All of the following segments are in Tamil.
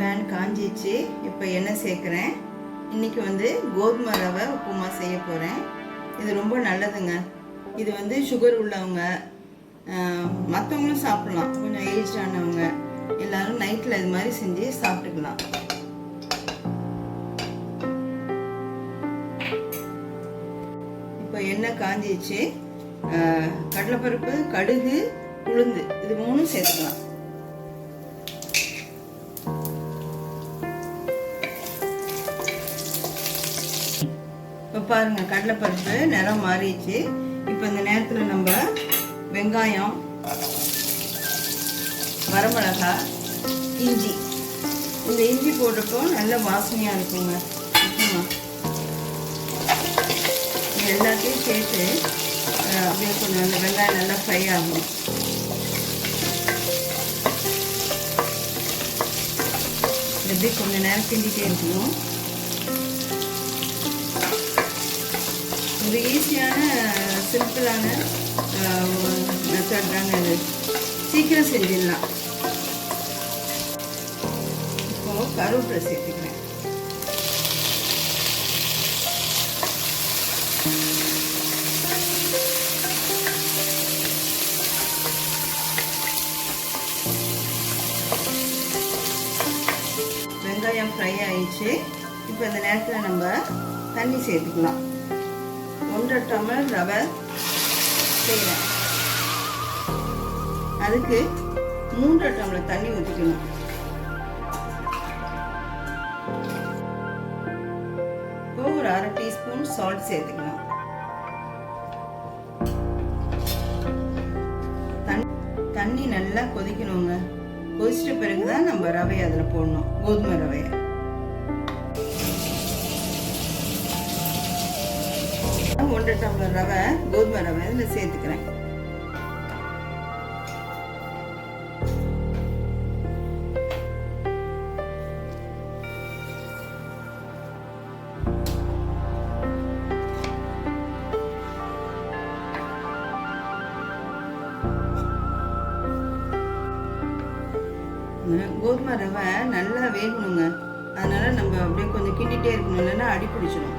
பேன் காஞ்சிச்சு. இப்போ எண்ணெய் சேர்க்குறேன். இன்றைக்கி கோதுமை ரவை உப்புமா செய்ய போகிறேன். இது ரொம்ப நல்லதுங்க. இது சுகர் உள்ளவங்க மற்றவங்களும் சாப்பிட்லாம். கொஞ்சம் ஏஜ்டானவங்க எல்லோரும் நைட்டில் இது மாதிரி செஞ்சு சாப்பிட்டுக்கலாம். இப்போ எண்ணெய் காஞ்சிச்சு. கடலைப்பருப்பு, கடுகு, உளுந்து இது மூணும் சேர்த்துக்கலாம். இப்போ பாருங்கள், கடலைப்பருப்பு நிறம் மாறிடுச்சு. இப்போ இந்த நேரத்தில் நம்ம வெங்காயம், வரமிளகாய், இஞ்சி, இந்த இஞ்சி போடுறப்போ நல்ல வாசனையாக இருக்குங்க. இது எல்லாத்தையும் சேர்த்து அப்படியே கொஞ்சம் அந்த வெங்காயம் நல்லா ஃப்ரை ஆகும். எப்படி கொஞ்சம் நேரம் கிண்டிகிட்டே இருக்கணும். ஒரு ஈஸியான சிம்பிளான மெத்தட் தாங்க இது. சீக்கிரம் செஞ்சிடலாம். இப்போ கருவேப்பிலை சேர்த்துக்கிறேன். வெங்காயம் ஃப்ரை ஆயிடுச்சு. இப்போ இந்த நேரத்தில் நம்ம தண்ணி சேர்த்துக்கலாம். 1.5 டம்ளர் ரவை செய்கிறேன். அதுக்கு 3 டம்ளர் தண்ணி ஊற்றிக்கணும். இப்போ ஒரு 1/2 டீஸ்பூன் சால்ட் சேர்த்துக்கலாம். தண்ணி நல்லா கொதிக்கணுங்க. கொதிச்சிட்ட பிறகுதான் நம்ம ரவையை அதில் போடணும். கோதுமை ரவையை 1 டம்ளர் ரவை, கோதுமை ரவை இதில் சேர்த்துக்கிறேன். கோதுமை ரவை நல்லா வேகணுங்க. அதனால நம்ம அப்படியே கொஞ்சம் கிண்டிகிட்டே இருக்கணும், இல்லைன்னா அடி பிடிச்சிடும்.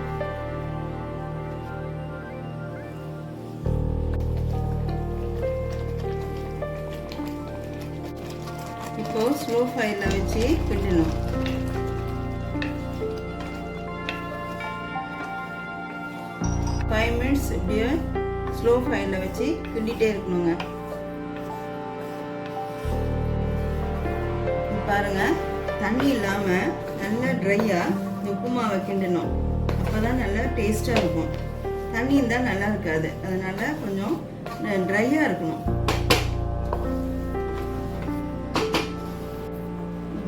இப்போ ஸ்லோ ஃபயர்ல வச்சு கிண்டணும். மினிட்ஸ் இப்படியே ஸ்லோ ஃபயர்ல வச்சு கிண்டிகிட்டே இருக்கணுங்க. பாருங்க, தண்ணி இல்லாம நல்லா ட்ரையா இந்த உப்புமாவை கிண்டணும். அப்பதான் நல்லா டேஸ்டா இருக்கும். தண்ணி இருந்தால் நல்லா இருக்காது. அதனால கொஞ்சம் ட்ரையா இருக்கணும்.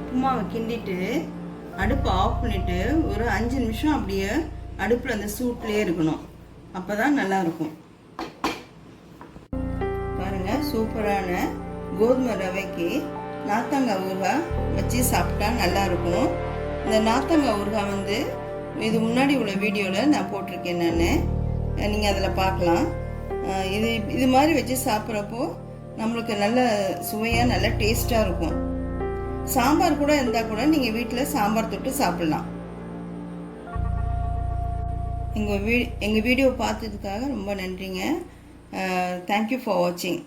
உப்புமாவை கிண்டிட்டு அடுப்பு ஆஃப் பண்ணிட்டு ஒரு 5 நிமிஷம் அப்படியே அடுப்பில் அந்த சூட்லேயே இருக்கணும். அப்பதான் நல்லா இருக்கும். பாருங்க, சூப்பரான கோதுமை ரவைக்கு நார்த்தங்காய் ஊறுகாய் வச்சு சாப்பிட்டா நல்லா இருக்கும். இந்த நார்த்தங்காய் ஊறுகாய் இது முன்னாடி உள்ள வீடியோவில் நான் போட்டிருக்கேன். நீங்கள் அதில் பார்க்கலாம். இது மாதிரி வச்சு சாப்பிட்றப்போ நம்மளுக்கு நல்ல சுவையாக நல்ல டேஸ்ட்டாக இருக்கும். சாம்பார் கூட இருந்தால் கூட நீங்கள் வீட்டில் சாம்பார் தொட்டு சாப்பிட்லாம். எங்கள் வீடியோ பார்த்ததுக்காக ரொம்ப நன்றிங்க. தேங்க்யூ ஃபார் வாட்சிங்.